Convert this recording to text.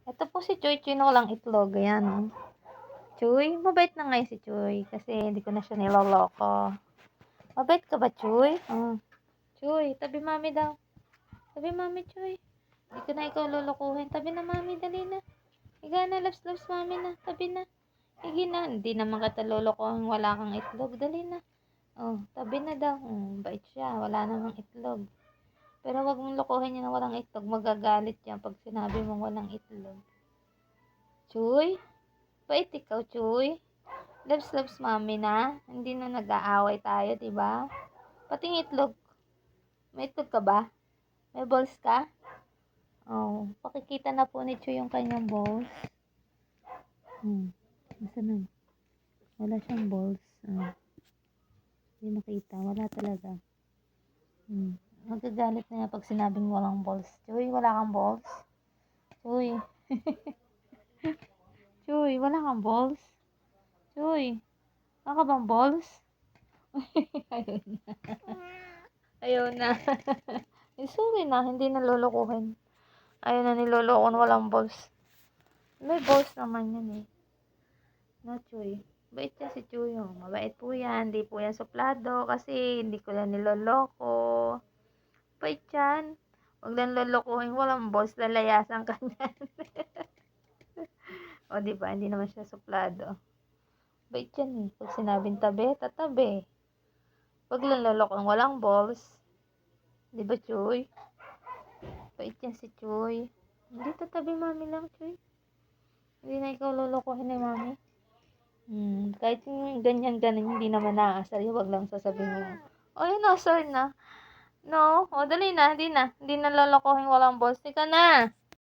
Ito po si Choy Choy na walang itlog. Ayan, oh. Choy, mabait na ngayon si Choy kasi hindi ko na siya niloloko. Mabait ka ba, Choy? Oh. Choy, tabi mami daw. Tabi mami, Choy. Hindi ko na ikaw lolokohin. Tabi na mami, dali na. Higa na, loves mami na. Tabi na. Higi na. Hindi naman kita lolokohin. Wala kang itlog. Dali na. Oh, tabi na daw. Bait siya. Wala namang itlog. Pero wag mong lokohin niya na walang itlog. Magagalit yan pag sinabi mong walang itlog. Choy? Bait ikaw, Choy. Loves mami na. Hindi na nag-aaway tayo, diba? Pating itlog. May itlog ka ba? May balls ka? Oh, pakikita na po ni Choy yung kanyang balls. Nasa na? Wala siyang balls. Hindi makita. Wala talaga. Magagalit na yan pag sinabing walang balls. Choy, wala kang balls? Choy. Choy, wala kang balls? Choy, wala ka bang balls? Ayun na. Ayun na. Sorry na, hindi na lolokohin. Ayun na niloloko na walang balls. May balls naman yan eh. No, Choy. Bait yan si Choy. Oh. Mabait po yan. Hindi po yan suplado kasi hindi ko yan niloloko. Bait yan. Huwag lang lolokohin. Walang balls. Lalayasan ka yan. O, diba? Hindi naman siya suplado. Bait yan eh. Pag sinabing tabi, tatabi. Huwag lang lolokohin. Walang balls. Diba, Choy? Bait yan si Choy. Hindi tatabi mami lang, Choy. Hindi na ikaw lolokohin ni mami. Kahit yung ganyan-ganyan, hindi naman naasar. Huwag lang sasabihin mo. O, yun, asar na. No? O, dali na. Hindi na. Hindi na lolokohin walang balls. Ika na.